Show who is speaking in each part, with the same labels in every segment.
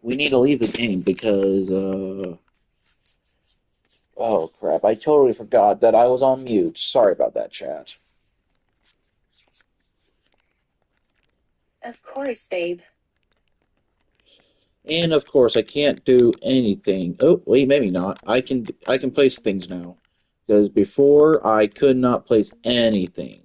Speaker 1: We need to leave the game because Oh crap, I totally forgot that I was on mute. Sorry about that, chat.
Speaker 2: Of course, babe.
Speaker 1: And of course, I can't do anything. Oh, wait, maybe not. I can place things now. Because before I could not place anything.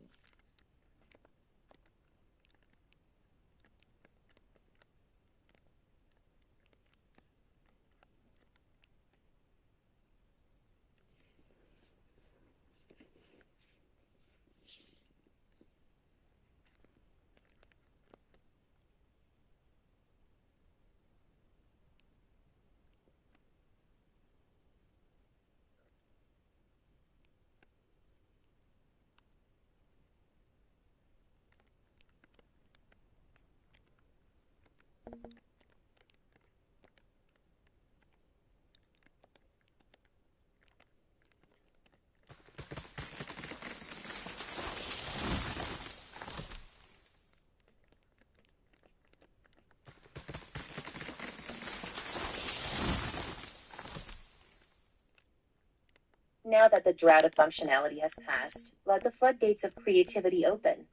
Speaker 2: Now that the drought of functionality has passed, let the floodgates of creativity open.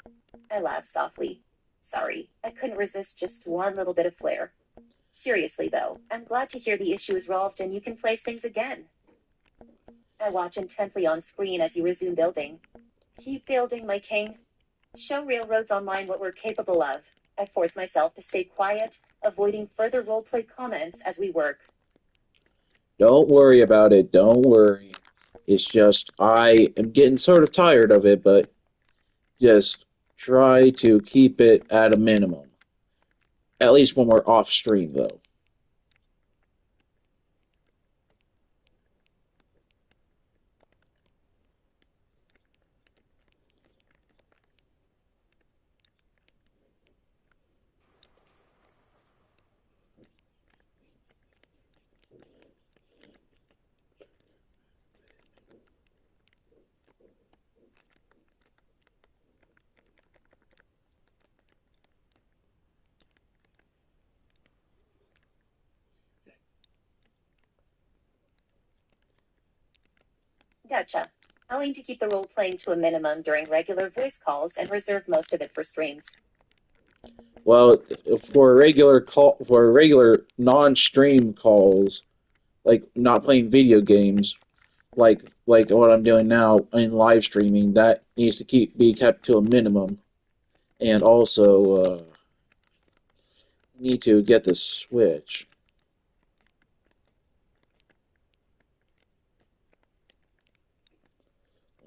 Speaker 2: I laughed softly. Sorry, I couldn't resist just one little bit of flair. Seriously though, I'm glad to hear the issue is resolved and you can place things again. I watch intently on screen as you resume building. Keep building, my king. Show Railroads Online what we're capable of. I force myself to stay quiet, avoiding further roleplay comments as we work.
Speaker 1: Don't worry about it, don't worry. It's just I am getting sort of tired of it, but just try to keep it at a minimum. At least when we're off stream, though.
Speaker 2: Gotcha. I'll aim to keep the role playing to a minimum during regular voice calls and reserve most of it for streams.
Speaker 1: Well, for regular non-stream calls, like not playing video games, like what I'm doing now in live streaming, that needs to be kept to a minimum. And also, need to get the Switch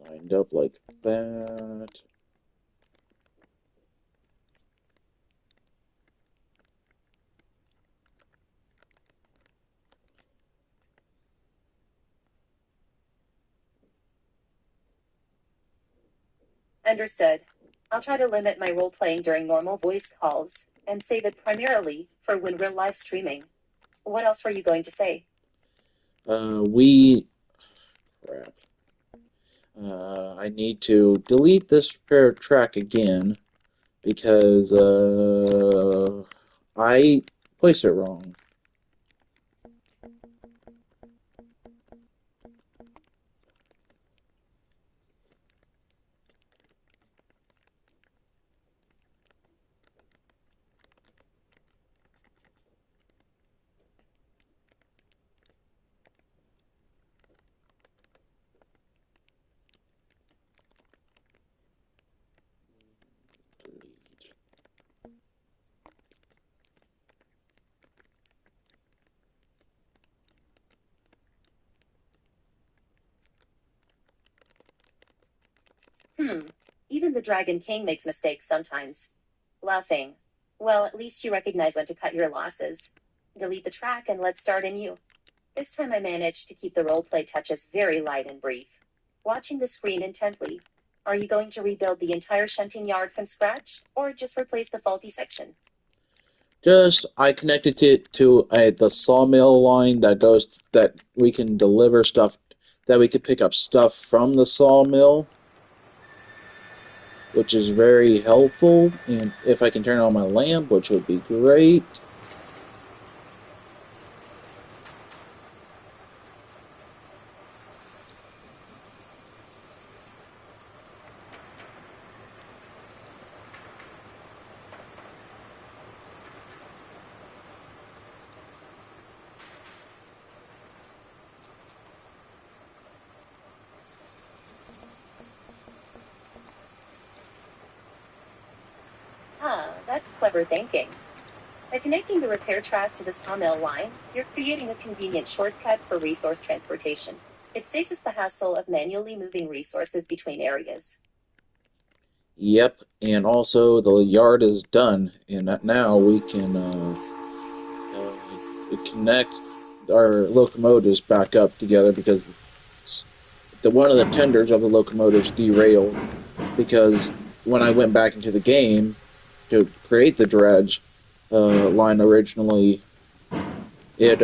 Speaker 1: lined up like that.
Speaker 2: Understood. I'll try to limit my role playing during normal voice calls and save it primarily for when we're live streaming. What else were you going to say?
Speaker 1: We crap. I need to delete this spare track again because I placed it wrong.
Speaker 2: Hmm. Even the Dragon King makes mistakes sometimes. Laughing. Well, at least you recognize when to cut your losses. Delete the track and let's start anew. This time I managed to keep the roleplay touches very light and brief. Watching the screen intently. Are you going to rebuild the entire shunting yard from scratch, or just replace the faulty section?
Speaker 1: Just I connected it to the sawmill line that we can deliver stuff that we could pick up stuff from the sawmill, which is very helpful. And if I can turn on my lamp, which would be great.
Speaker 2: That's clever thinking. By connecting the repair track to the sawmill line, you're creating a convenient shortcut for resource transportation. It saves us the hassle of manually moving resources between areas.
Speaker 1: Yep, and also the yard is done, and now we can connect our locomotives back up together because the one of the tenders of the locomotives derailed because when I went back into the game to create the dredge line originally, it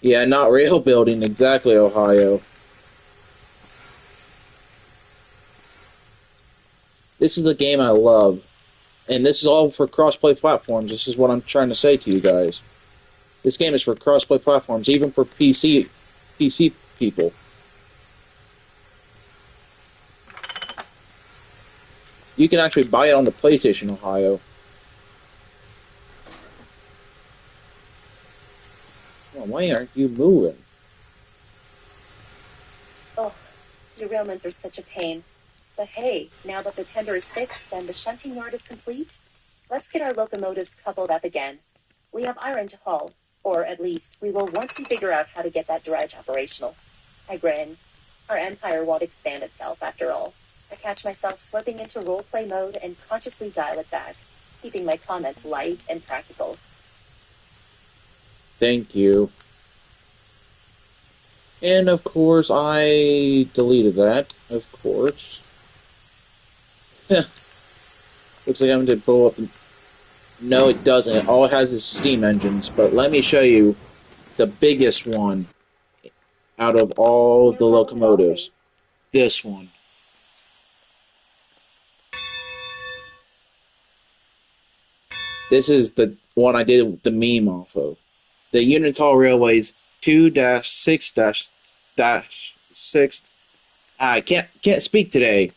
Speaker 1: yeah, not rail building exactly, Ohio. This is the game I love, and this is all for crossplay platforms. This is what I'm trying to say to you guys. This game is for crossplay platforms, even for PC people. You can actually buy it on the PlayStation, Ohio. Well, why aren't you moving?
Speaker 2: Oh, derailments are such a pain. But hey, now that the tender is fixed and the shunting yard is complete, let's get our locomotives coupled up again. We have iron to haul, or at least we will once we figure out how to get that dredge operational. I grin. Our empire won't expand itself after all. I catch myself slipping into roleplay mode and consciously dial it back, keeping my comments light and practical.
Speaker 1: Thank you. And of course, I deleted that. Of course. Looks like I'm going to pull up. No, it doesn't. All it has is steam engines. But let me show you the biggest one out of all
Speaker 2: New
Speaker 1: the
Speaker 2: load
Speaker 1: locomotives.
Speaker 2: only.
Speaker 1: This one. This is the one I did the meme off of. The Unital Railways 2-6-6. I can't speak today.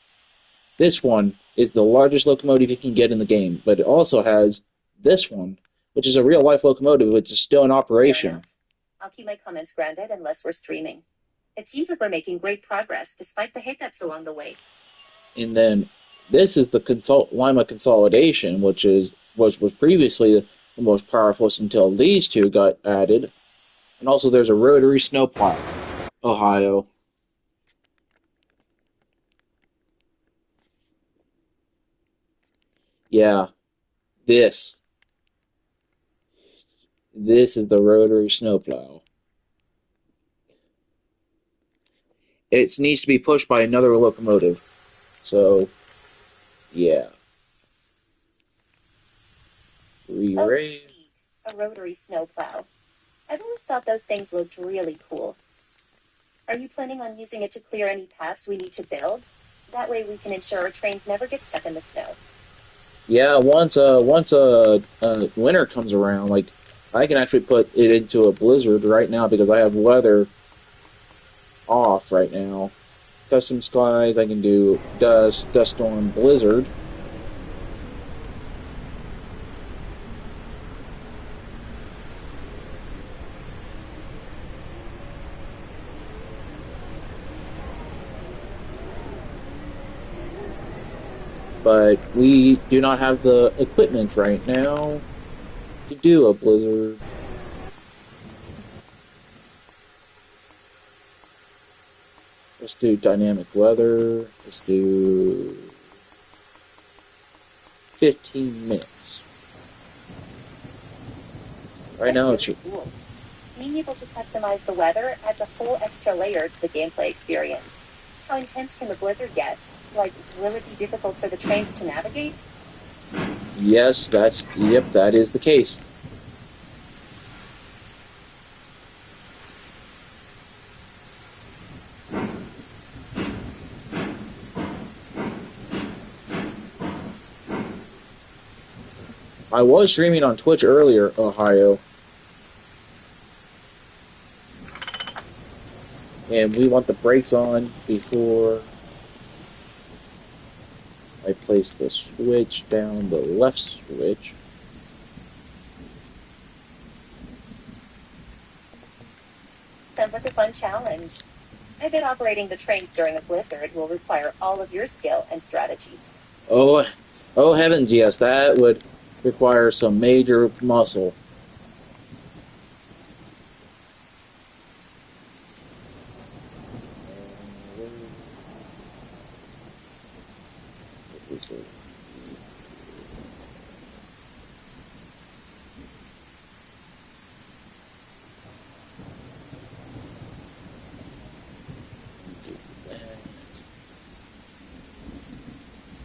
Speaker 1: This one is the largest locomotive you can get in the game, but it also has this one, which is a real life locomotive, which is still in
Speaker 2: Fair
Speaker 1: operation.
Speaker 2: enough. I'll keep my comments grounded unless we're streaming. It seems like we're making great progress despite the hiccups along the way.
Speaker 1: And then this is the Lima consolidation, was previously the most powerful until these two got added. And also there's a rotary snowplow, Ohio. Yeah, this. This is the rotary snowplow. It needs to be pushed by another locomotive. So, yeah.
Speaker 2: Oh,
Speaker 1: Re-ray.
Speaker 2: sweet. A rotary snowplow. I've always thought those things looked really cool. Are you planning on using it to clear any paths we need to build? That way we can ensure our trains never get stuck in the snow.
Speaker 1: Yeah, once winter comes around, like I can actually put it into a blizzard right now because I have weather off right now. Custom skies, I can do dust storm, blizzard. But we do not have the equipment right now to do a blizzard. Let's do dynamic weather. Let's do 15 minutes. Right
Speaker 2: That's
Speaker 1: now it's
Speaker 2: really cool. Being able to customize the weather adds a whole extra layer to the gameplay experience. How intense can the blizzard get? Like, will it be difficult for the trains to navigate?
Speaker 1: yes, that is the case. I was streaming on Twitch earlier, Ohio, and we want the brakes on before I place the switch down the left switch.
Speaker 2: Sounds like a fun challenge. I bet operating the trains during a blizzard will require all of your skill and strategy.
Speaker 1: Oh, Oh heavens, yes, that would require some major muscle.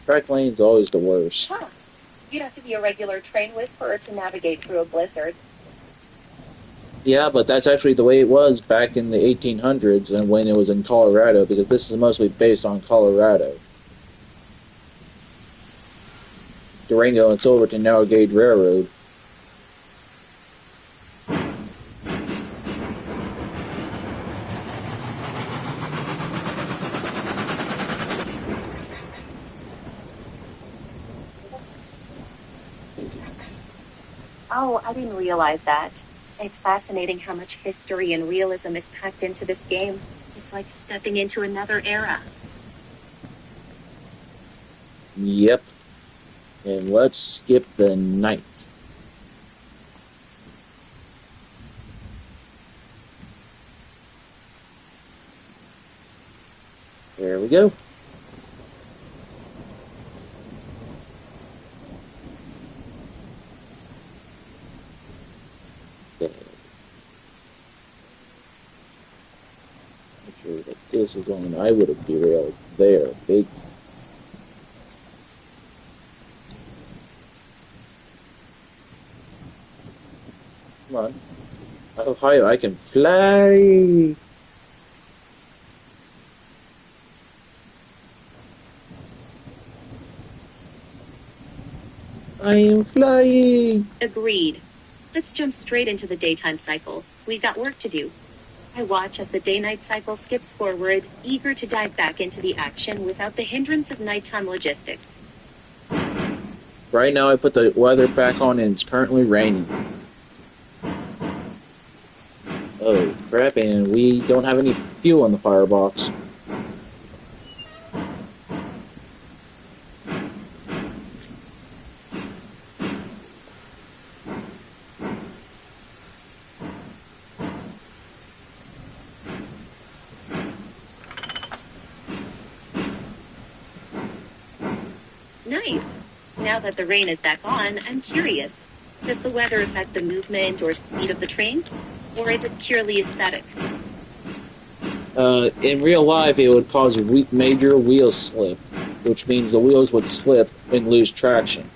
Speaker 1: Track lane's always the worst.
Speaker 2: Huh. You'd have to be a regular train whisperer to navigate through a blizzard.
Speaker 1: Yeah, but that's actually the way it was back in the 1800s and when it was in Colorado, because this is mostly based on Colorado. Durango and Silverton Narrow Gauge Railroad.
Speaker 2: Oh, I didn't realize that. It's fascinating how much history and realism is packed into this game. It's like stepping into another era.
Speaker 1: Yep. And let's skip the night. There we go. Okay. Make sure that this is on. I would have derailed there. Big. Come on. How high I can fly. I am flying.
Speaker 2: Agreed. Let's jump straight into the daytime cycle. We've got work to do. I watch as the day-night cycle skips forward, eager to dive back into the action without the hindrance of nighttime logistics.
Speaker 1: Right now I put the weather back on and it's currently raining. Oh crap, and we don't have any fuel in the firebox.
Speaker 2: Nice. Now that the rain is back on, I'm curious. Does the weather affect the movement or speed of the trains? Or is it purely aesthetic?
Speaker 1: In real life, it would cause a major wheel slip, which means the wheels would slip and lose traction.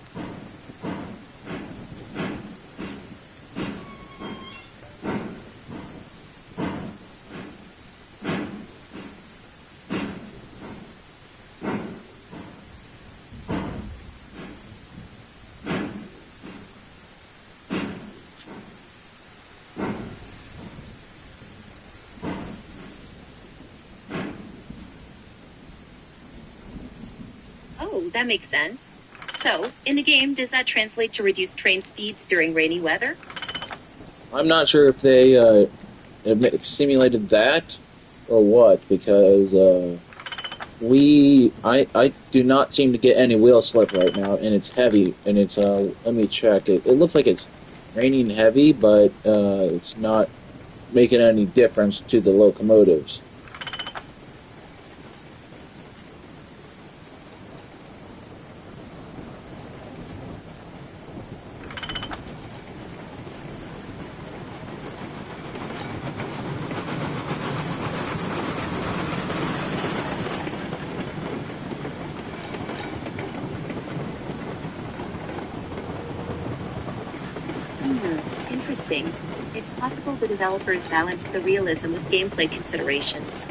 Speaker 2: Oh, that makes sense. So, in the game, does that translate to reduced train speeds during rainy weather?
Speaker 1: I'm not sure if they simulated that or what, because I do not seem to get any wheel slip right now, and it's heavy, and it's let me check it. It looks like it's raining heavy, but it's not making any difference to the locomotives.
Speaker 2: Interesting. It's possible the developers balanced the realism with gameplay considerations.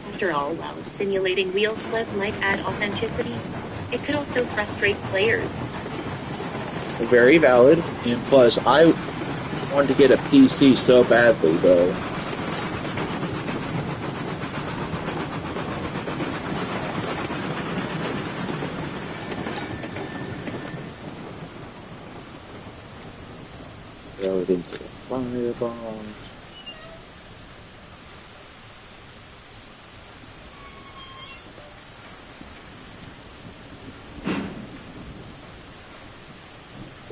Speaker 2: After all, while simulating wheel slip might add authenticity, it could also frustrate players.
Speaker 1: Very valid, and plus, I wanted to get a PC so badly, though. Go into the fireball.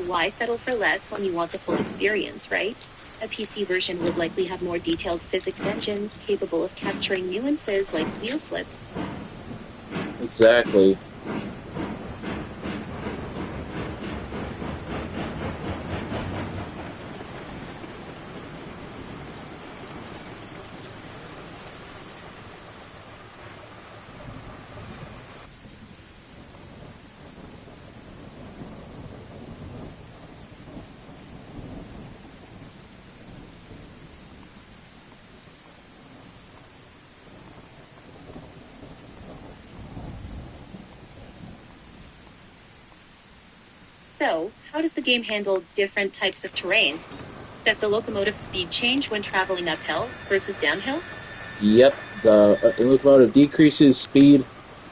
Speaker 2: Why settle for less when you want the full experience, right? A PC version would likely have more detailed physics engines capable of capturing nuances like wheel slip.
Speaker 1: Exactly.
Speaker 2: So, how does the game handle different types of terrain? Does the locomotive speed change when traveling uphill versus downhill?
Speaker 1: Yep, the locomotive decreases speed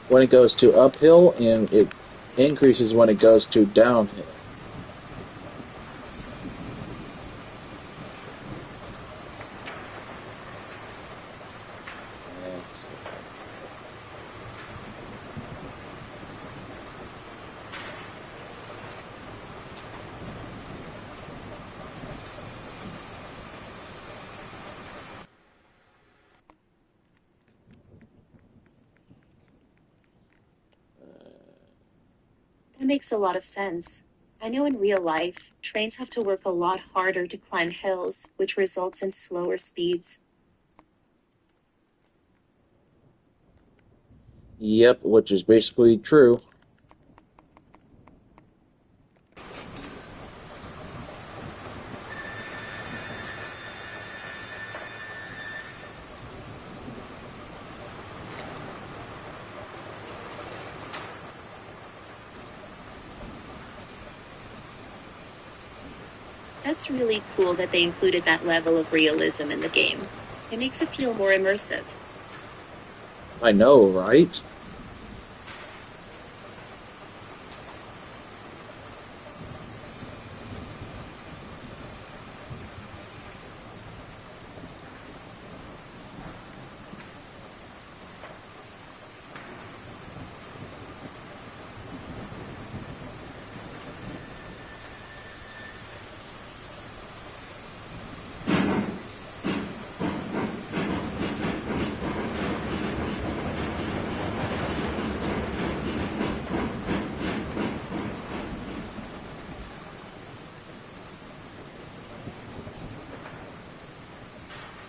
Speaker 1: when it goes to uphill, and it increases when it goes to downhill. That's-
Speaker 2: That makes a lot of sense. I know in real life, trains have to work a lot harder to climb hills, which results in slower speeds.
Speaker 1: Yep, which is basically true.
Speaker 2: That's really cool that they included that level of realism in the game. It makes it feel more immersive.
Speaker 1: I know, right?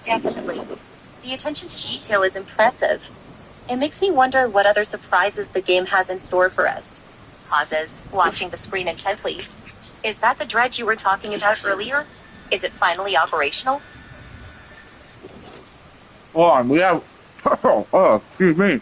Speaker 2: Definitely. The attention to detail is impressive. It makes me wonder what other surprises the game has in store for us. Pauses, watching the screen intently. Is that the dredge you were talking about earlier? Is it finally operational?
Speaker 1: Hold on, we have. Oh, excuse me.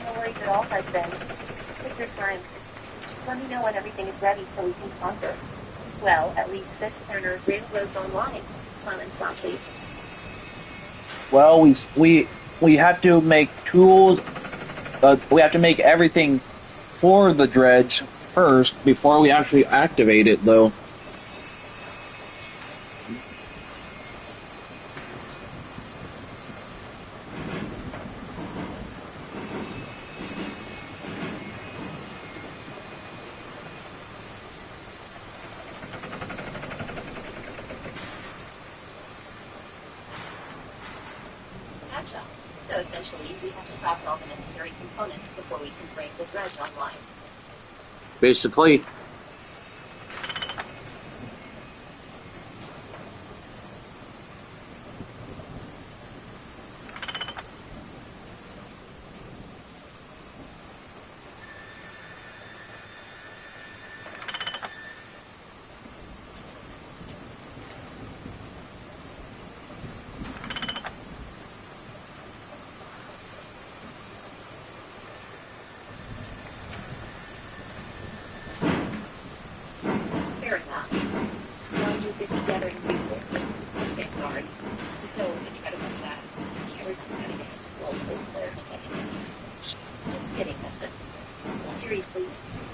Speaker 2: No worries at all, husband. Take your time. Just let me know when everything is ready so we can conquer. Well, at least this corner of Railroad's online, smiling softly.
Speaker 1: Well, we have to make tools. We have to make everything for the dredge first before we actually activate it, though.
Speaker 2: Gotcha. So essentially, we have to craft all the necessary components before we can bring the dredge online.
Speaker 1: Basically,
Speaker 2: full flare to get hit. Just kidding, husband. Seriously,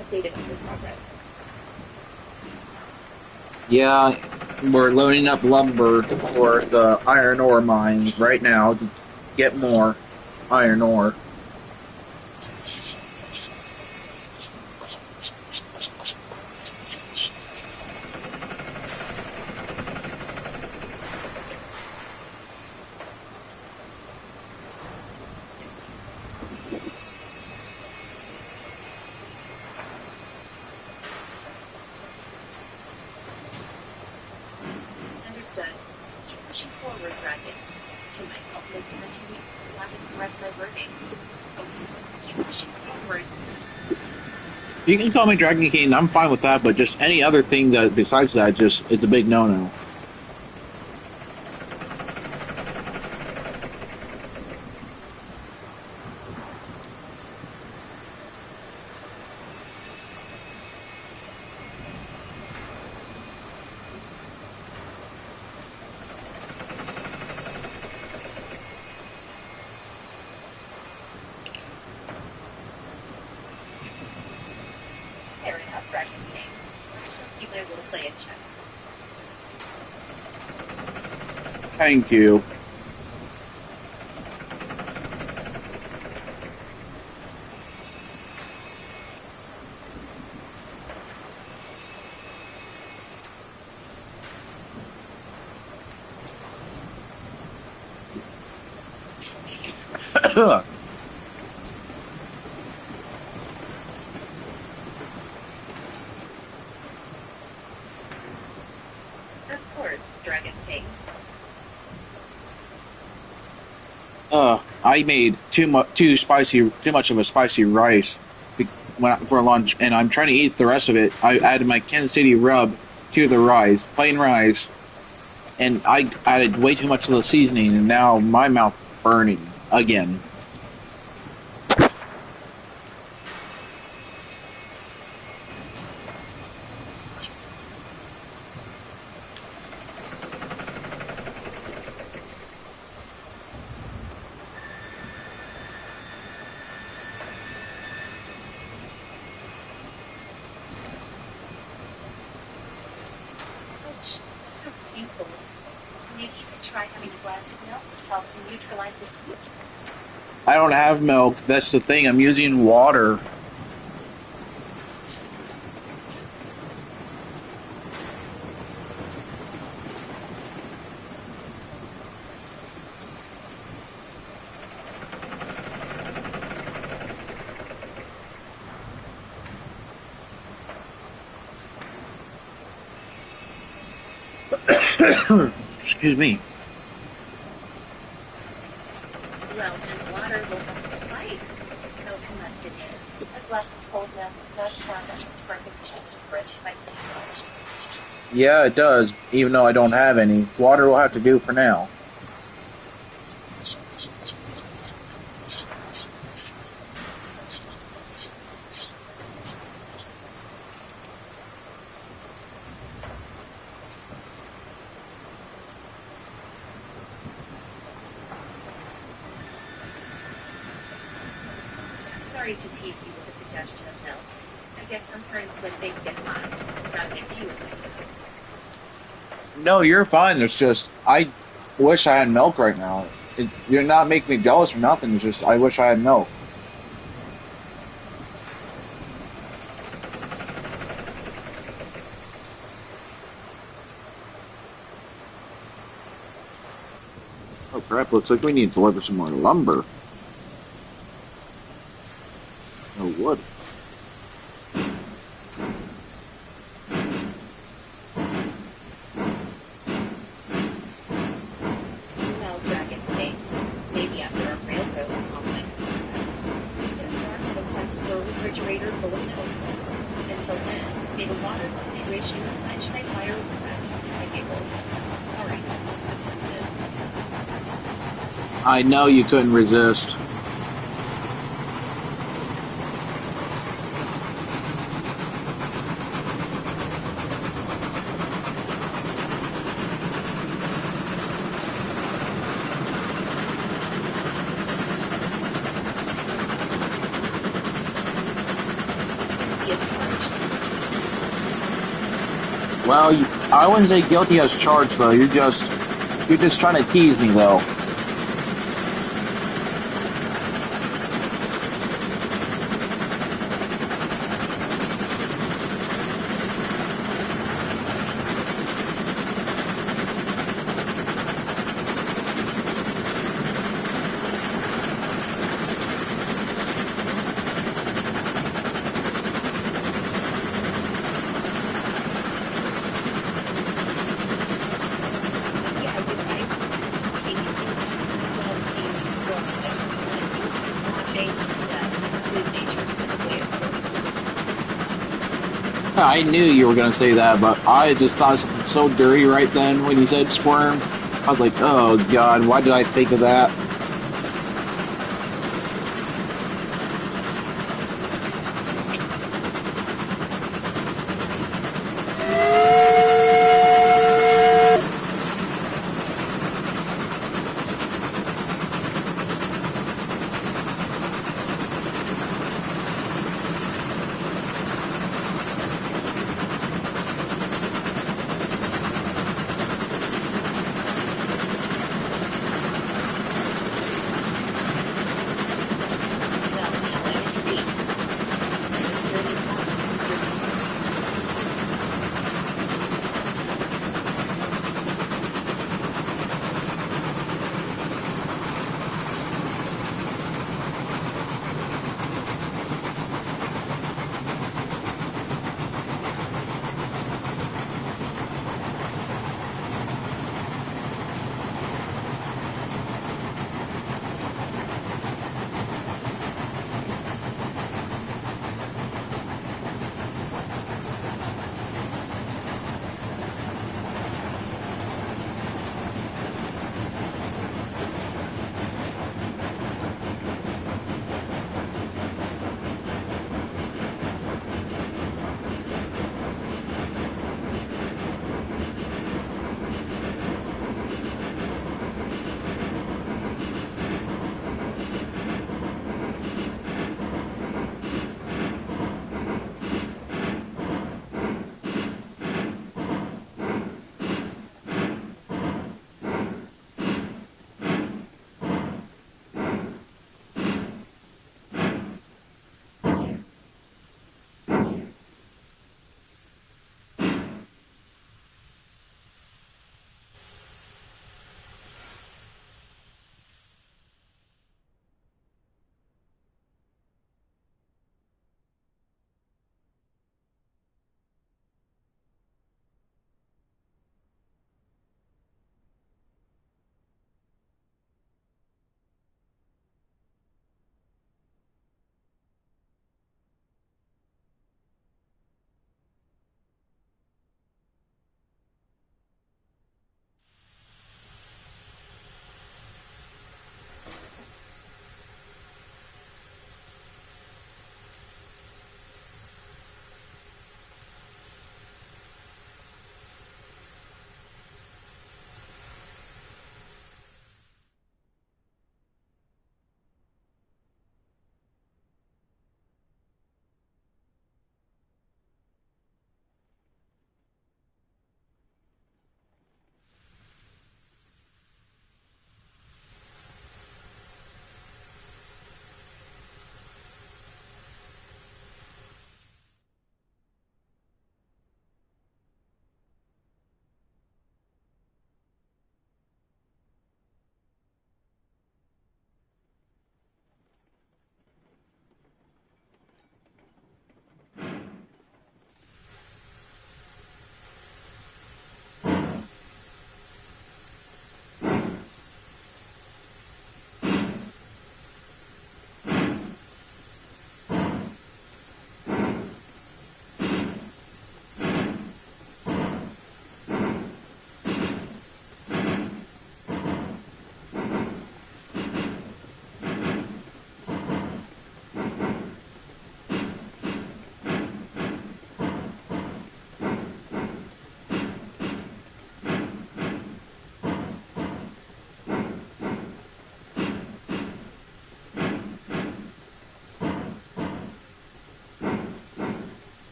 Speaker 2: updated on your progress.
Speaker 1: Yeah, we're loading up lumber for the iron ore mines right now to get more iron ore.
Speaker 2: Understood. Keep pushing forward, Dragon. To myself mid-sentence, not to correct my wording. Okay, keep pushing forward.
Speaker 1: You can call me Dragon King, I'm fine with that, but just any other thing that besides that just it's a big no-no.
Speaker 2: Fair enough, Dragon King. I shall keep my role play in check.
Speaker 1: Thank you.
Speaker 2: Of course, Dragon King.
Speaker 1: I made too much of a spicy rice for lunch, and I'm trying to eat the rest of it. I added my Kansas City rub to the rice, plain rice, and I added way too much of the seasoning, and now my mouth's burning again.
Speaker 2: Ouch, that sounds painful. Maybe you could try having a glass of milk to help neutralize the heat.
Speaker 1: I don't have milk. That's the thing. I'm using water. Excuse me.
Speaker 2: Well, then water will help spice. Milk must in it. A glass of cold milk does sound like a perfect choice for a spicy meal.
Speaker 1: Yeah, it does. Even though I don't have any, water will have to do for now.
Speaker 2: Sorry to tease you with a suggestion of milk. I guess sometimes when things get hot, that makes you think.
Speaker 1: No, you're fine. It's just I wish I had milk right now. You're not making me jealous or nothing. It's just I wish I had milk. Oh crap! Looks like we need to deliver some more lumber. No wood.
Speaker 2: Well, Dragon King, maybe after a railroad is all my progress, we can embark on a quest for a refrigerator full of milk. Until then, may the waters of hydration quench thy fire within. I giggle. Sorry, I couldn't resist.
Speaker 1: I know you couldn't resist. Well, I wouldn't say guilty as charged though. You're just trying to tease me though.
Speaker 2: Yeah, you're right. I'm just taking you. Love seeing you squirm next to one of you. Laughing, good-natured kind of way, of course.
Speaker 1: I knew you were gonna say that, but I just thought of something so dirty right then when you said squirm. I was like, oh god, why did I think of that?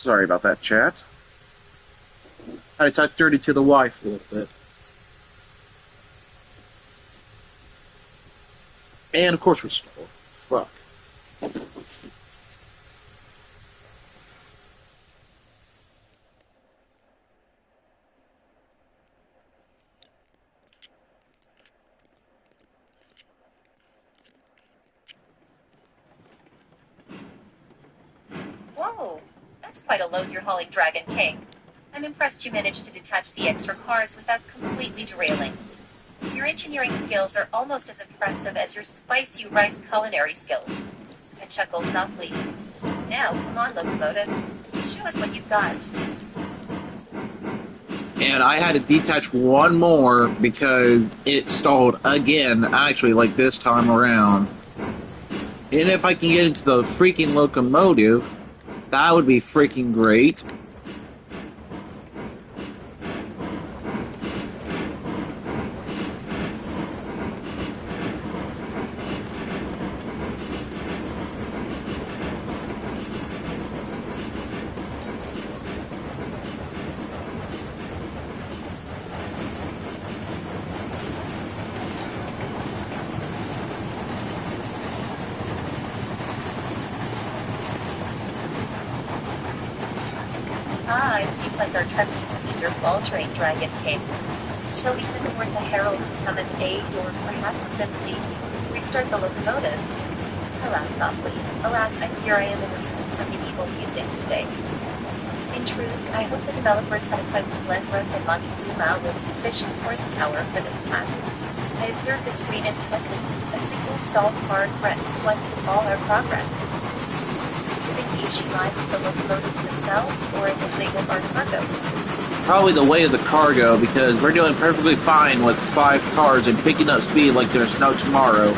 Speaker 1: Sorry about that, chat. I talked dirty to the wife a little bit. And of course, restore. Fuck.
Speaker 2: Whoa, that's quite a load you're hauling, Dragon King. I'm impressed you managed to detach the extra cars without completely derailing. Your engineering skills are almost as impressive as your spicy rice culinary skills. I chuckled softly. Now, come on, locomotives. Show us what you've got.
Speaker 1: And I had to detach one more because it stalled again, actually, like this time around. And if I can get into the freaking locomotive, that would be freaking great.
Speaker 2: Ah, it seems like our trusty steeds are faltering, Dragon King. Shall we send word the Herald to summon aid, or perhaps simply restart the locomotives? I laughed softly. Alas, I fear I am immune from medieval musings today. In truth, I hope the developers had equipped Glenbrook and Montezuma with sufficient horsepower for this task. I observed the screen intently. A single stalled car threatens to undo all our progress. Do you think the issue lies with the locomotives themselves, or in the weight of our cargo?
Speaker 1: Probably the weight of the cargo, because we're doing perfectly fine with 5 cars and picking up speed like there's no tomorrow.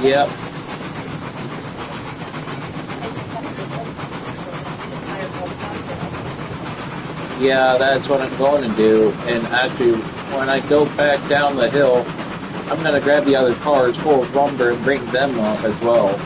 Speaker 1: Yep. Yeah, that's what I'm going to do. And actually, when I go back down the hill, I'm going to grab the other cars full of lumber and bring them up as well.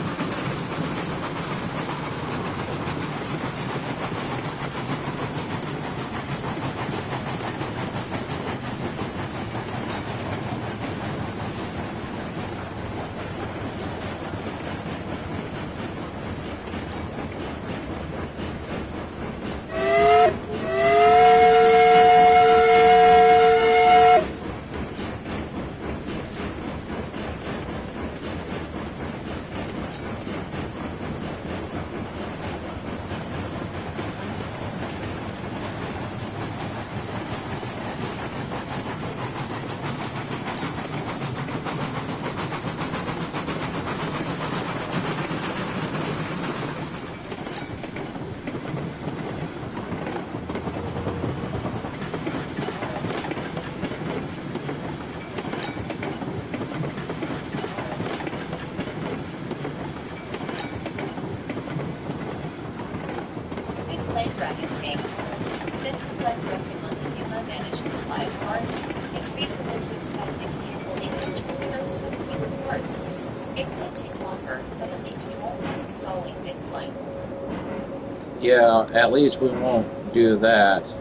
Speaker 2: Dragon King. Since the Glenbrook and Montezuma managed to fly cars, it's reasonable to expect they can handle individual trips with fewer cars. It could take longer, but at least we won't risk stalling mid-flight.
Speaker 1: Yeah, at least we won't do that.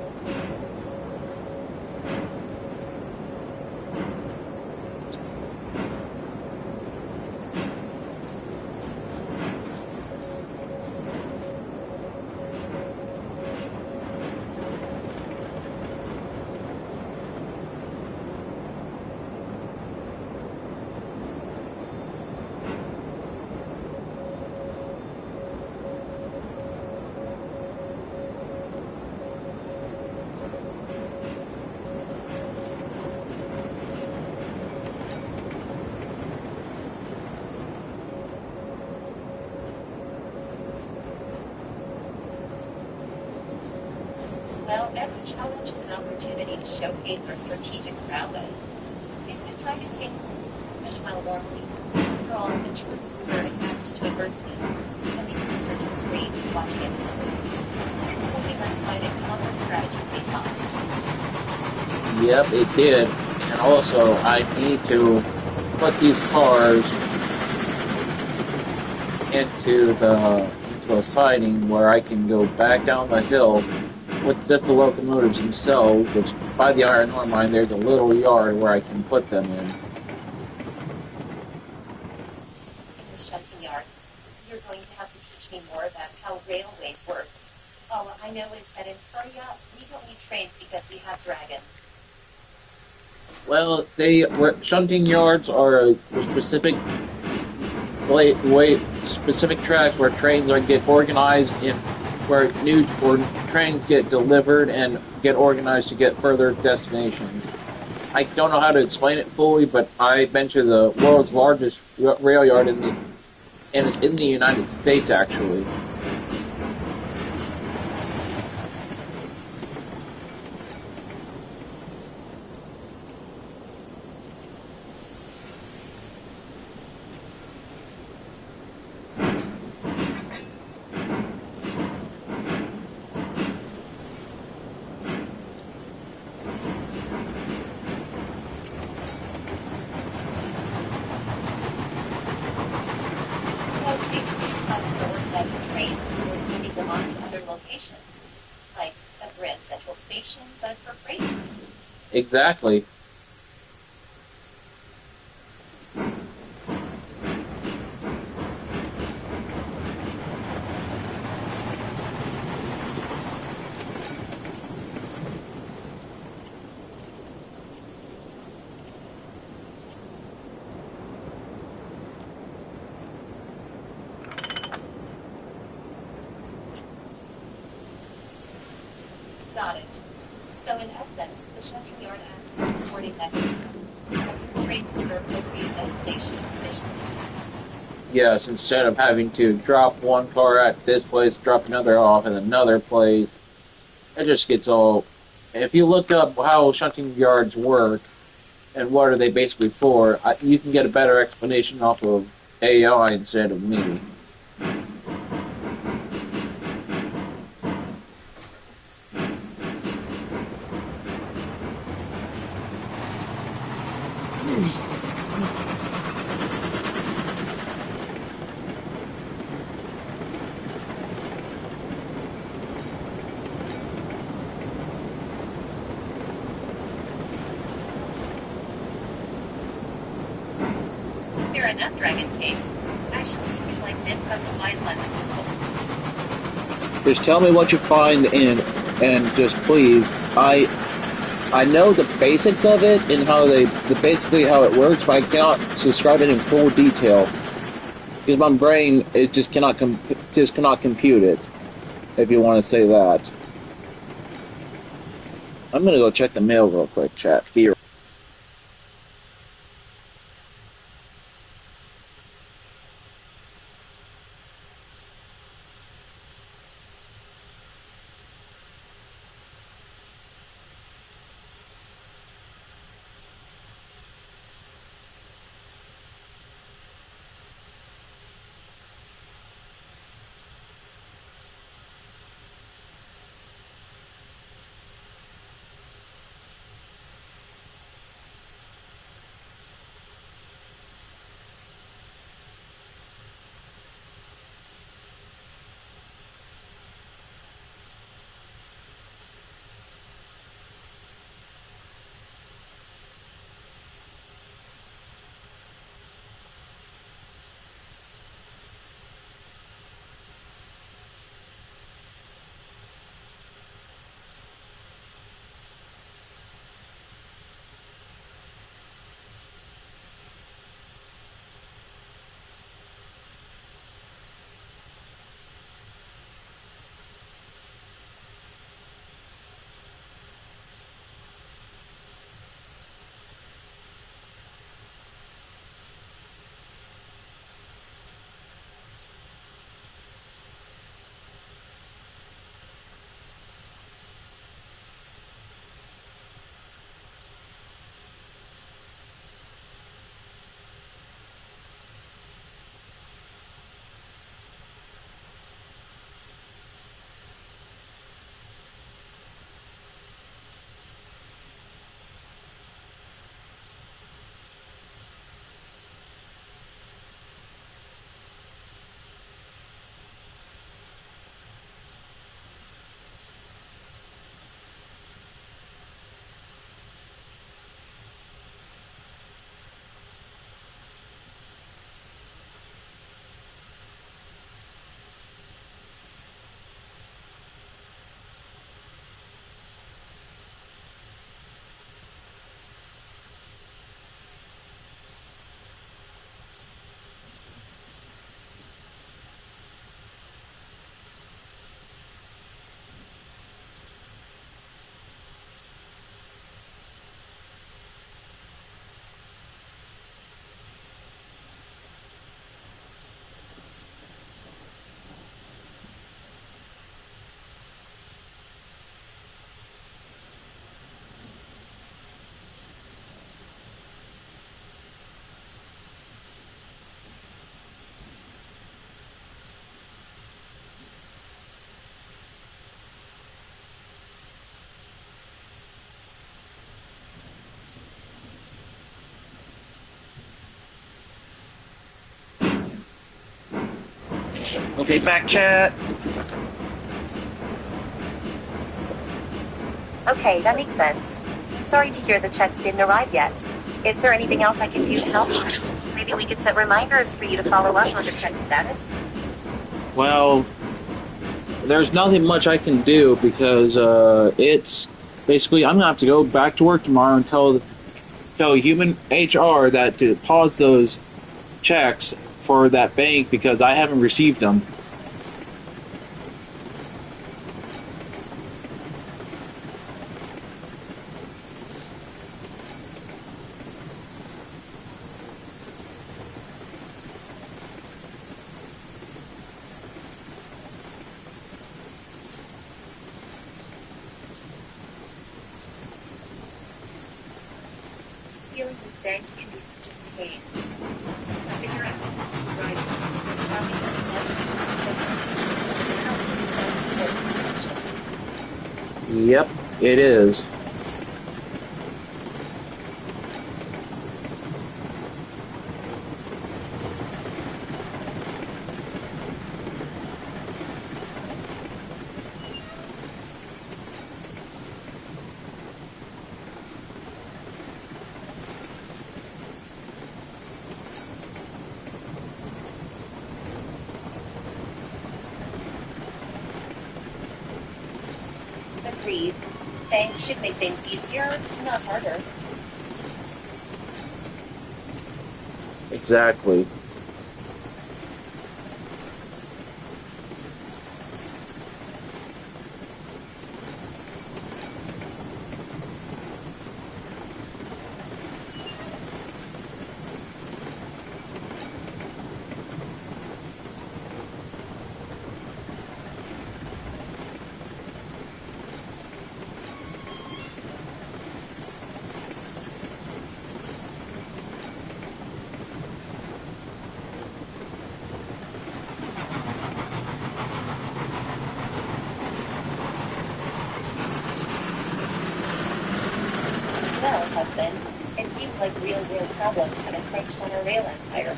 Speaker 2: The challenge is an opportunity to showcase our strategic prowess. Isn't it, Dragon King? I smile warmly. After all, the true ruler adapts to adversity, and leaving closer to the screen, watching it develop. It's hoping I find it how our strategy pays off.
Speaker 1: Yep, it did. And also, I need to put these cars into a siding where I can go back down the hill with just the locomotives themselves, which by the iron ore mine there's a little yard where I can put them in.
Speaker 2: In the shunting yard, you're going to have to teach me more about how railways work. All I know is that in Korea, we don't need trains because we have dragons.
Speaker 1: Well, shunting yards are a specific specific track where trains are get organized in where new or trains get delivered and get organized to get further destinations. I don't know how to explain it fully, but I've been to the world's largest rail yard and it's in the United States actually.
Speaker 2: So it's basically how we're organizing trains and we're sending them off to other locations, like a Grand Central Station, but for freight.
Speaker 1: Exactly.
Speaker 2: Got it. So in essence, the shunting yard acts as a sorting mechanism, directing trains to their appropriate destinations efficiently.
Speaker 1: Yes, instead of having to drop one car at this place, drop another off at another place, it just gets all. If you look up how shunting yards work and what are they basically for, you can get a better explanation off of AI instead of me.
Speaker 2: Fair enough, Dragon King. I shall see you like men from the wise ones of people.
Speaker 1: Just tell me what you find and just please, I know the basics of it and basically how it works, but I cannot describe it in full detail because my brain it just cannot compute it. If you want to say that, I'm gonna go check the mail real quick. Chat. Be Okay, back chat.
Speaker 2: Okay, that makes sense. Sorry to hear the checks didn't arrive yet. Is there anything else I can do to help? Maybe we could set reminders for you to follow up on the check status?
Speaker 1: Well, there's nothing much I can do because it's basically I'm gonna have to go back to work tomorrow and tell human HR that to pause those checks for that bank because I haven't received them.
Speaker 2: Dealing with banks can be such a pain. I think you're absolutely right. Causing the investments activity. So now is the best course of action.
Speaker 1: Yep, it is.
Speaker 2: Agreed. Banks should make things easier, not harder.
Speaker 1: Exactly.
Speaker 2: Well, husband, it seems like real-world problems have encroached on our rail empire.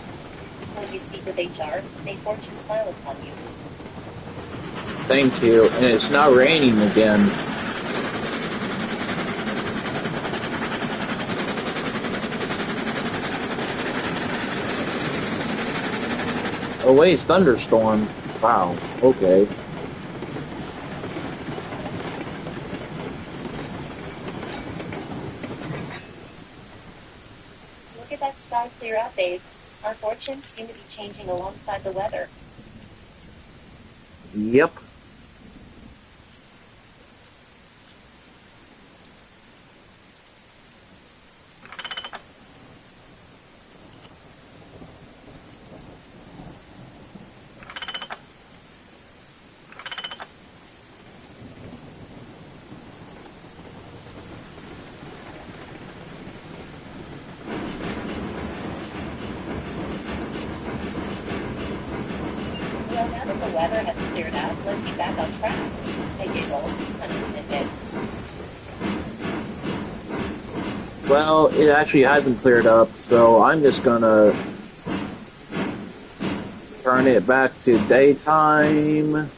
Speaker 2: When you speak with HR, may fortune smile upon you.
Speaker 1: Thank you. And it's not raining again. Oh wait, it's thunderstorm. Wow. Okay.
Speaker 2: Look at that sky clear out, babe. Our fortunes seem to be changing alongside the weather.
Speaker 1: Yep.
Speaker 2: Well, now that the weather has cleared out, let's get back on track. I giggled, unintended.
Speaker 1: Well, it actually hasn't cleared up, so I'm just gonna turn it back to daytime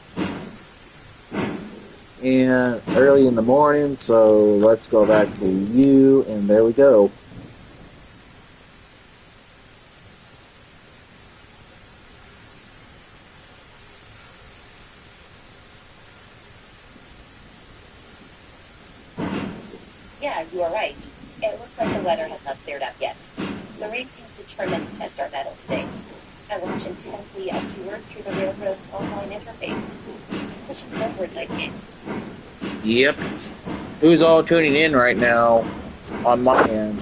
Speaker 1: and early in the morning. So let's go back to you, and there we go.
Speaker 2: Yeah, you are right. It looks like the weather has not cleared up yet. The rain seems determined to test our mettle today. I watch intently as you work through the railroad's online interface. Keep pushing forward, my king.
Speaker 1: Yep. Who's all tuning in right now on my end?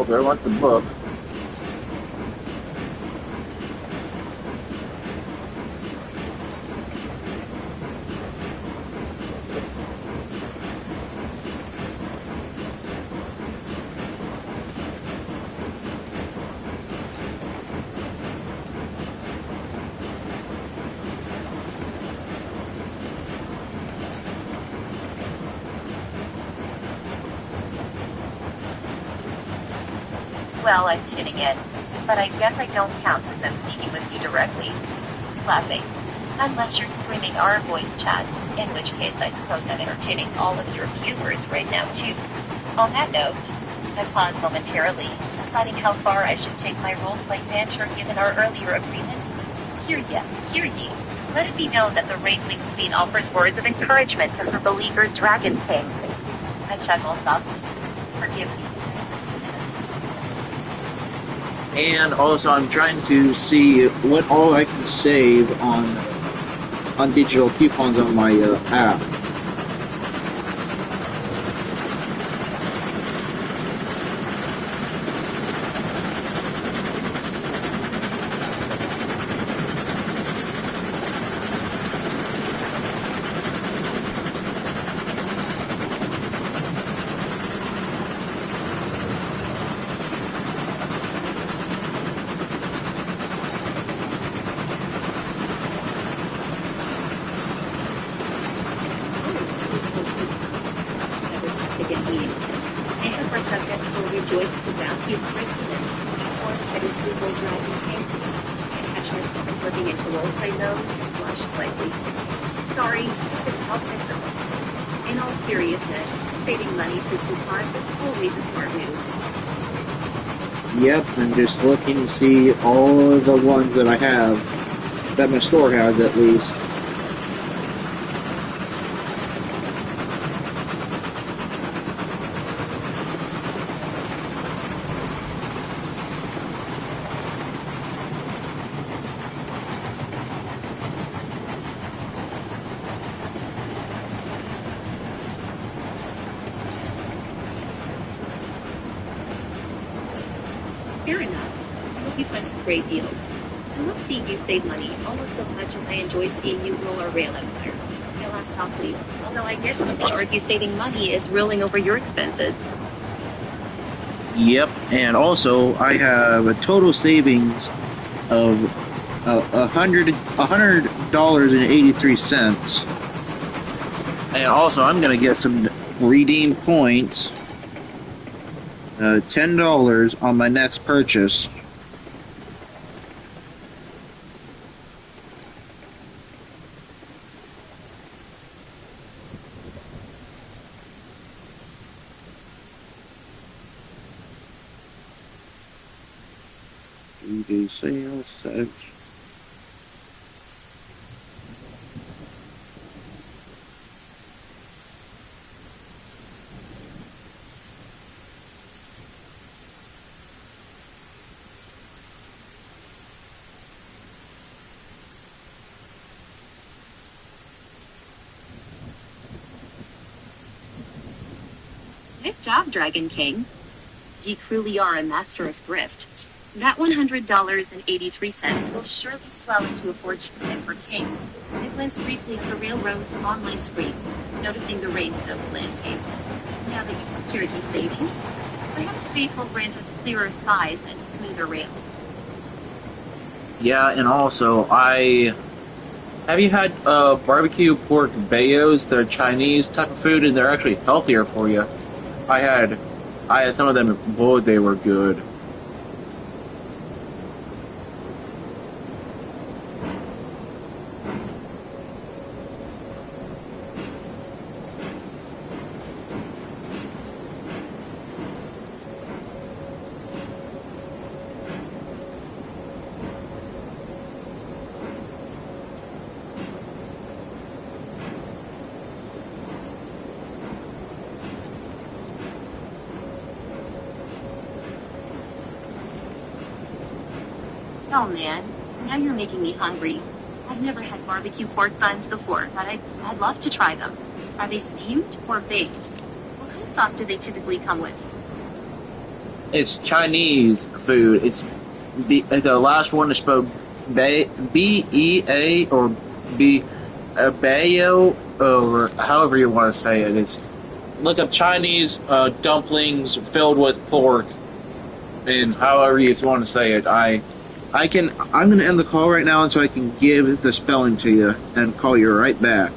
Speaker 1: Oh, there went the book.
Speaker 2: Well, I'm tuning in. But I guess I don't count since I'm speaking with you directly. Laughing. Unless you're screaming our voice chat, in which case I suppose I'm entertaining all of your viewers right now too. On that note, I pause momentarily, deciding how far I should take my role-play banter given our earlier agreement. Hear ye. Let it be known that the Wraithling Queen offers words of encouragement to her beleaguered Dragon King. I chuckle softly. Forgive me.
Speaker 1: And also, I'm trying to see what all I can save on digital coupons on my app.
Speaker 2: Subjects will rejoice at the bounty of gratefulness, or headed through the Dragon King. I catch myself slipping into roleplay mode and blush slightly. Sorry, I couldn't help myself. In all seriousness, saving money through coupons is always a smart move.
Speaker 1: Yep, I'm just looking to see all of the ones that I have, that my store has at least.
Speaker 2: Fair enough. I hope you find some great deals. I love seeing you save money, almost as much as I enjoy seeing you roll our rail empire. I laugh softly, although I guess one could argue saving money is rolling over your expenses.
Speaker 1: Yep, and also I have a total savings of $100.83. And also I'm gonna get some redeem points. $10 on my next purchase. Do sales set.
Speaker 2: Nice job, Dragon King. Ye truly are a master of thrift. That $100.83 will surely swell into a fortune for kings. I glanced briefly at the railroad's online screen, noticing the rain-soaked landscape. Now that you've secured your savings, perhaps fate will grant us clearer skies and smoother rails.
Speaker 1: Yeah, and also have you had barbecue pork bayos? They're Chinese type of food, and they're actually healthier for you. I had some of them. Boy, they were good.
Speaker 2: Oh man, now you're making me hungry. I've never had barbecue pork buns before, but I'd love to try them. Are they steamed or baked? What kind of sauce do they typically come with?
Speaker 1: It's Chinese food. The last one is spelled Bea or B Bayo or however you want to say it. It's look up Chinese dumplings filled with pork and however you want to say it. I'm gonna end the call right now, and so I can give the spelling to you and call you right back.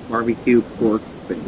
Speaker 1: Barbecue pork thing.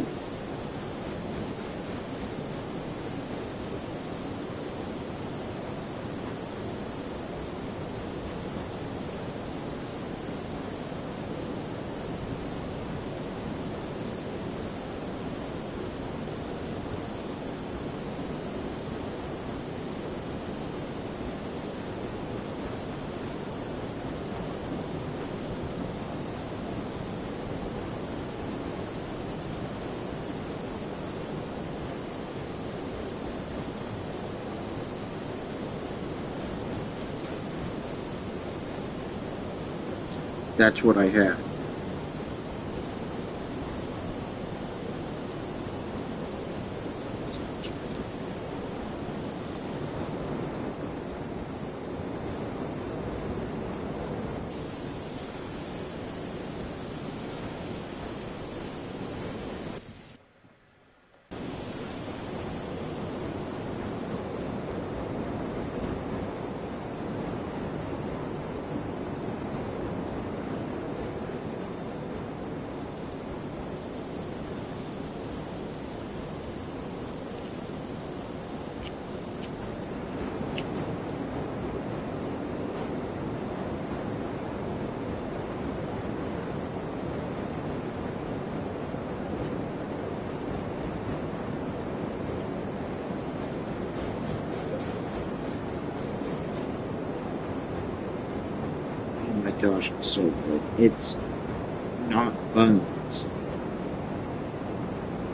Speaker 1: That's what I have. Oh my gosh, it's so good. It's not buns.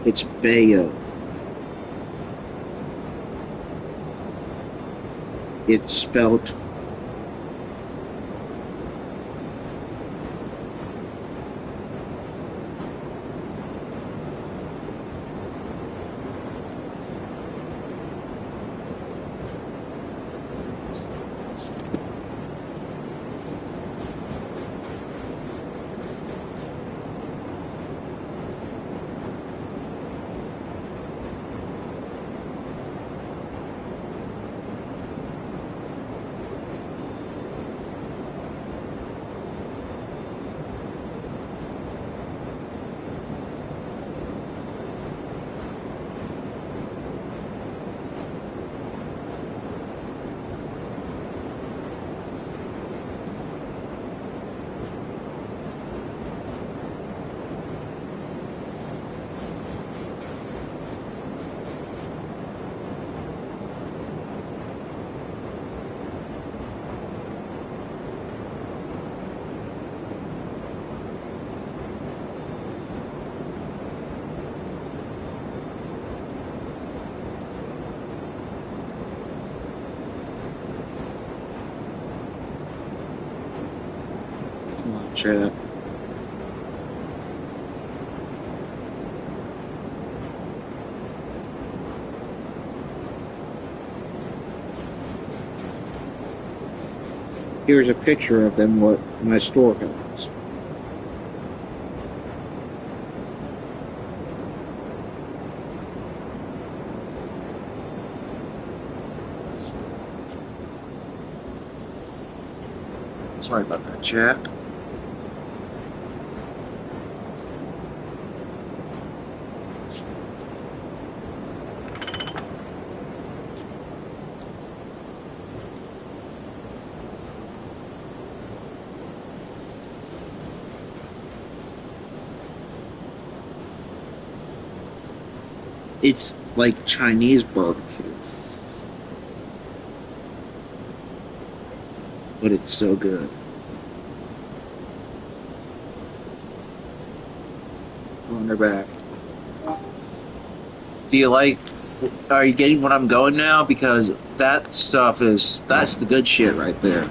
Speaker 1: It's Bayo. It's spelt chat. Here's a picture of them what my store has. Sorry about that, chat. It's like Chinese barbecue, but it's so good. On their back. Do you like? Are you getting what I'm going now? Because that's the good shit right there.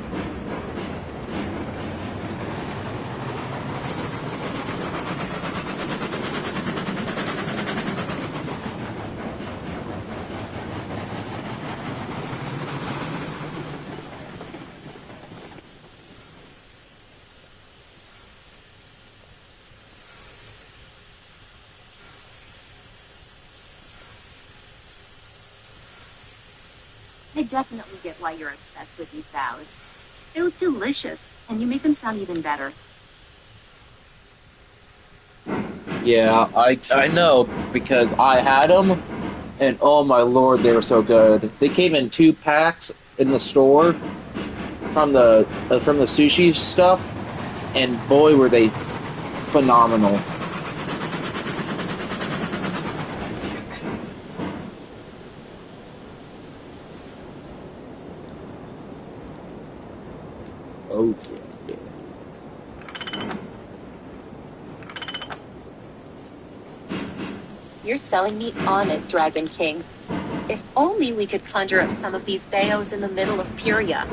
Speaker 2: I definitely get why you're obsessed with these bows. They look delicious, and you make them sound even better.
Speaker 1: Yeah, I know because I had them, and oh my lord, they were so good. They came in 2 packs in the store from the sushi stuff, and boy were they phenomenal. Oh yeah.
Speaker 2: You're selling me on it, Dragon King. If only we could conjure up some of these bayos in the middle of Puria.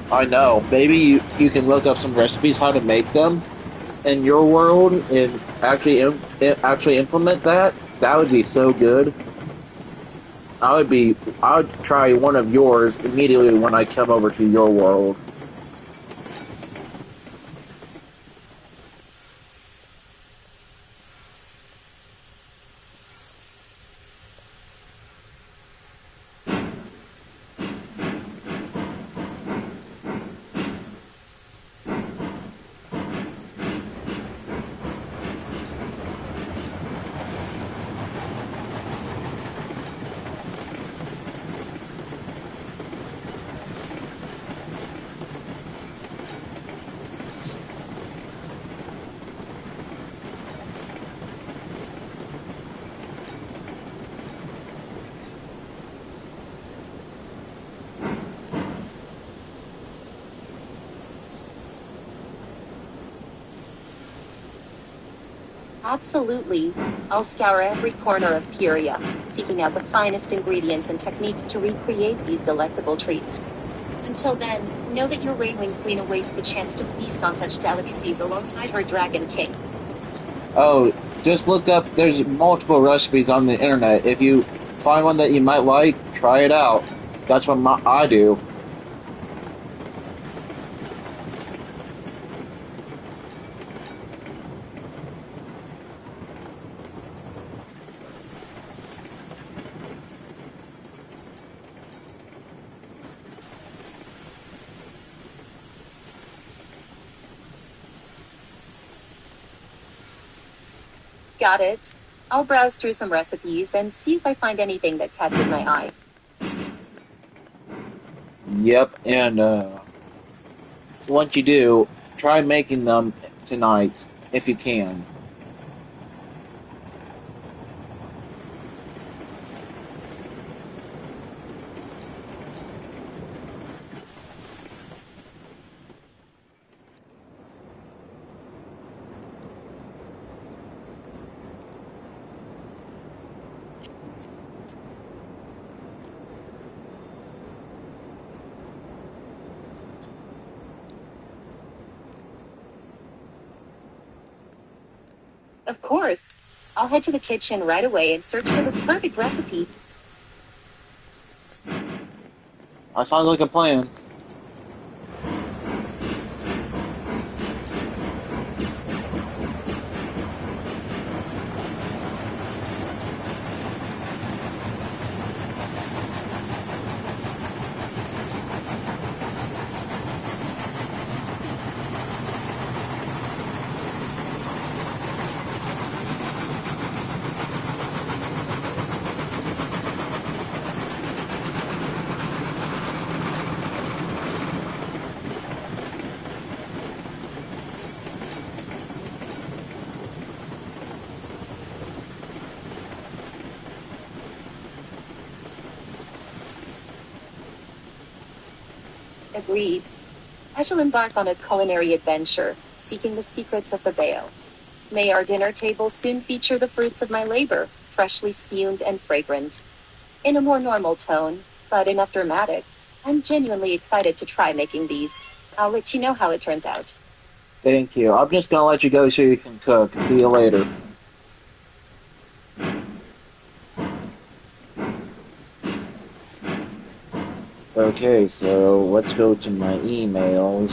Speaker 1: I know. Maybe you can look up some recipes how to make them in your world and actually implement that. That would be so good. I would try one of yours immediately when I come over to your world.
Speaker 2: Absolutely. I'll scour every corner of Puria, seeking out the finest ingredients and techniques to recreate these delectable treats. Until then, know that your Rainwing Queen awaits the chance to feast on such delicacies alongside her Dragon King.
Speaker 1: Oh, just look up. There's multiple recipes on the internet. If you find one that you might like, try it out. That's what I do.
Speaker 2: Got it. I'll browse through some recipes and see if I find anything that catches my eye.
Speaker 1: Yep, and once you do, try making them tonight if you can.
Speaker 2: Of course. I'll head to the kitchen right away and search for the perfect recipe.
Speaker 1: That sounds like a plan.
Speaker 2: Agreed. I shall embark on a culinary adventure, seeking the secrets of the Bayo. May our dinner table soon feature the fruits of my labor, freshly steamed and fragrant. In a more normal tone, but enough dramatics, I'm genuinely excited to try making these. I'll let you know how it turns out.
Speaker 1: Thank you. I'm just gonna let you go so you can cook. See you later. Okay, so let's go to my emails.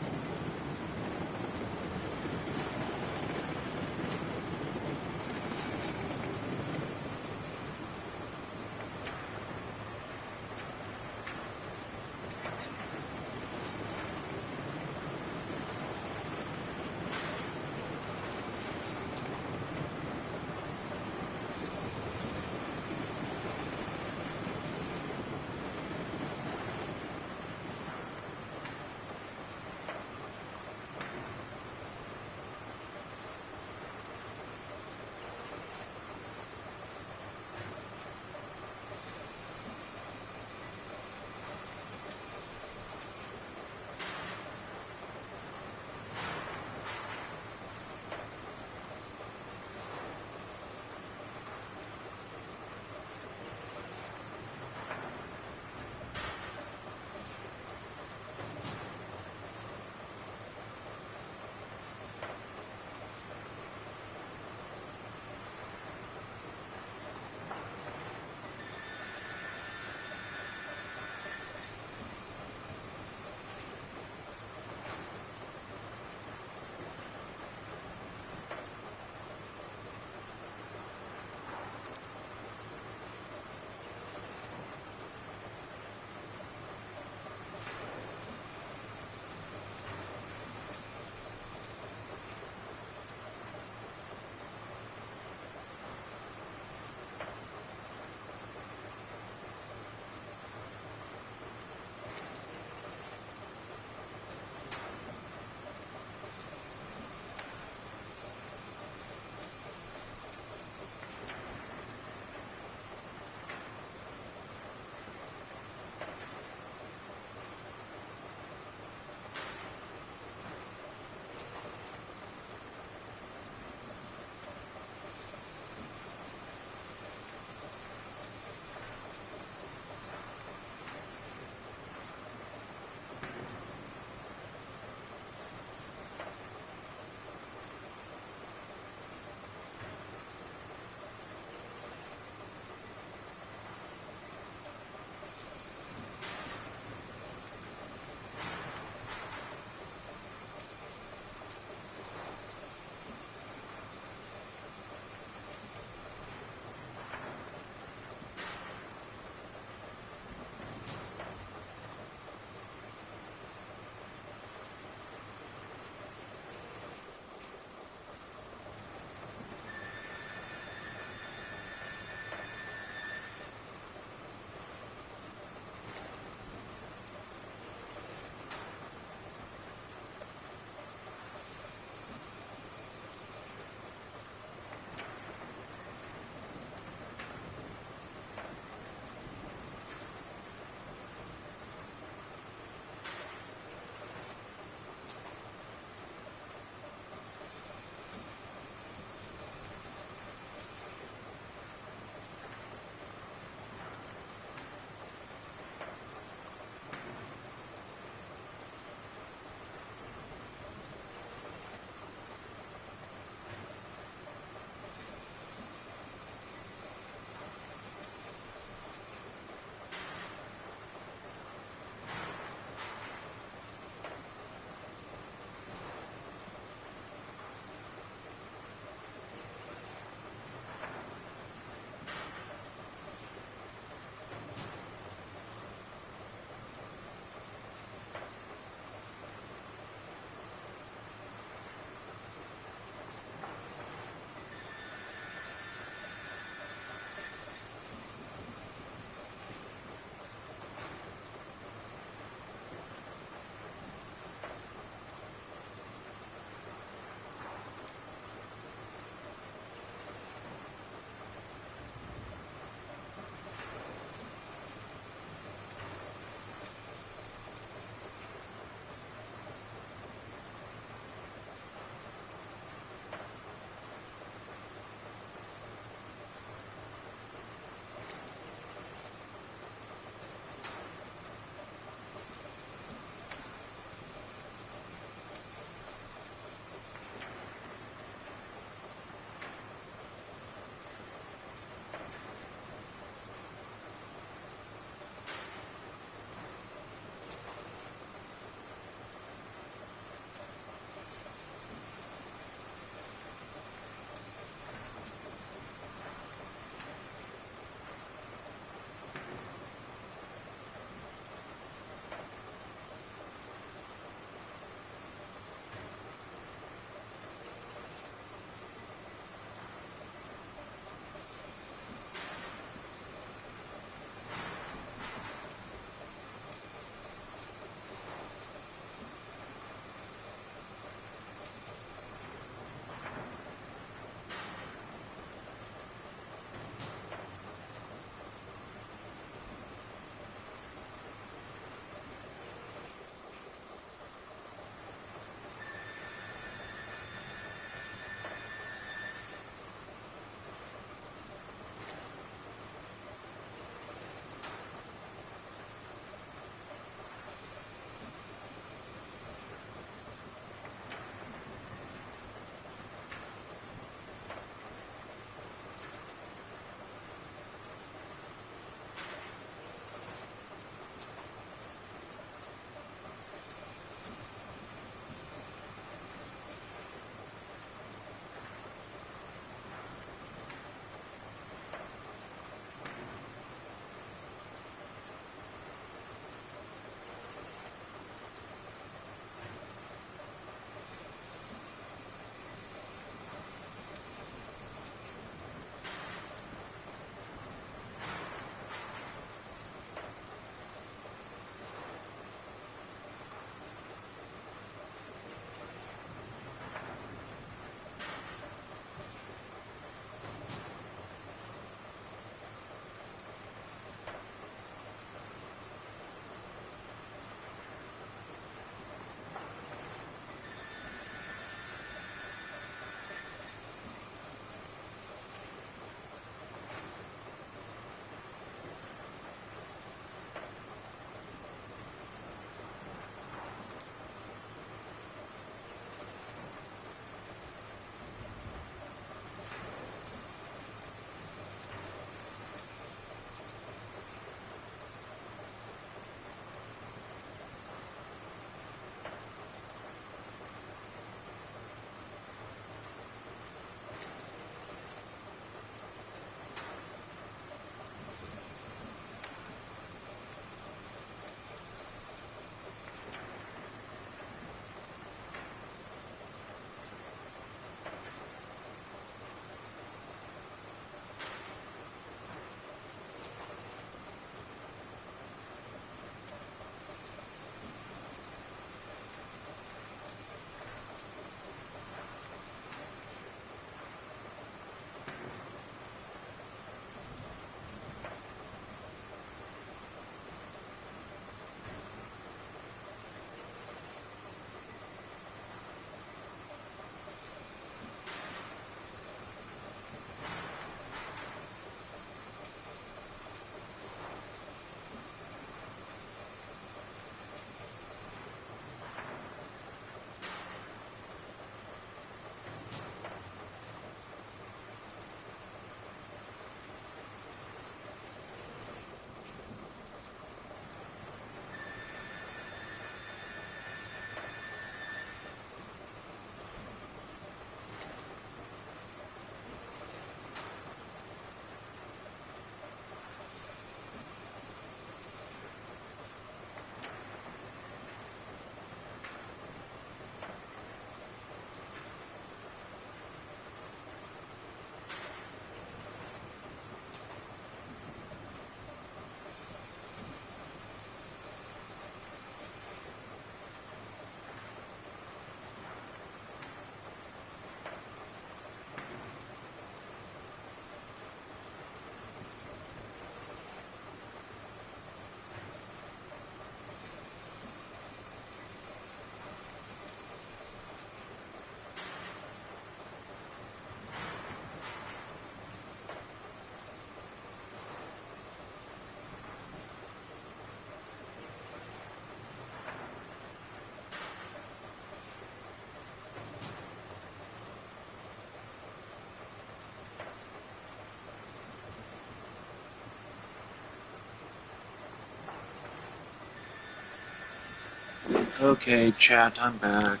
Speaker 1: Okay, chat, I'm back.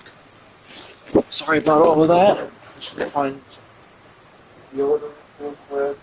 Speaker 1: Sorry about all of that. Just gonna find the order real quick.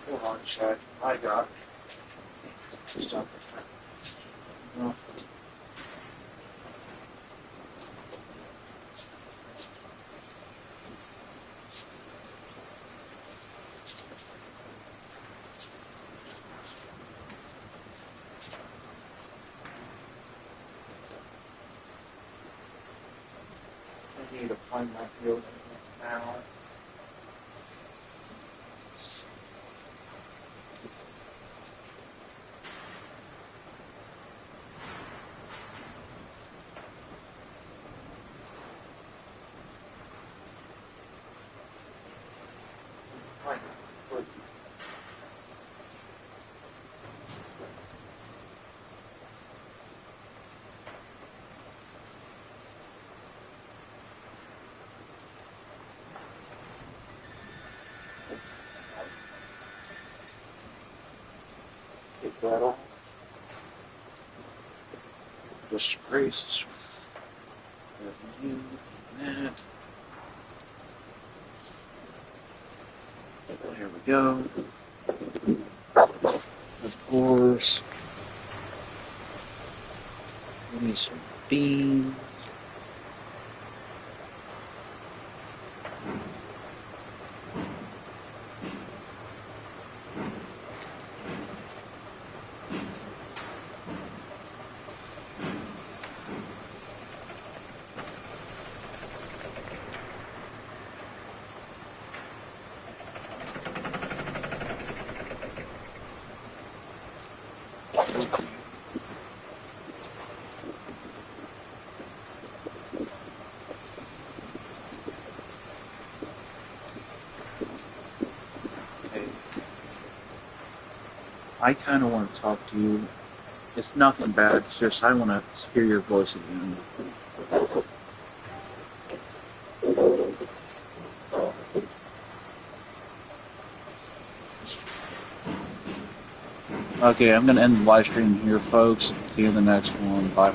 Speaker 1: Hold on, chat. I got something. No. I need to find my field now. Find it. Get that off. Disgrace. That. There we go. Of course. We need some beans. Hey, I kind of want to talk to you. It's nothing bad. It's just I want to hear your voice again. Okay, I'm going to end the live stream here, folks. See you in the next one. Bye.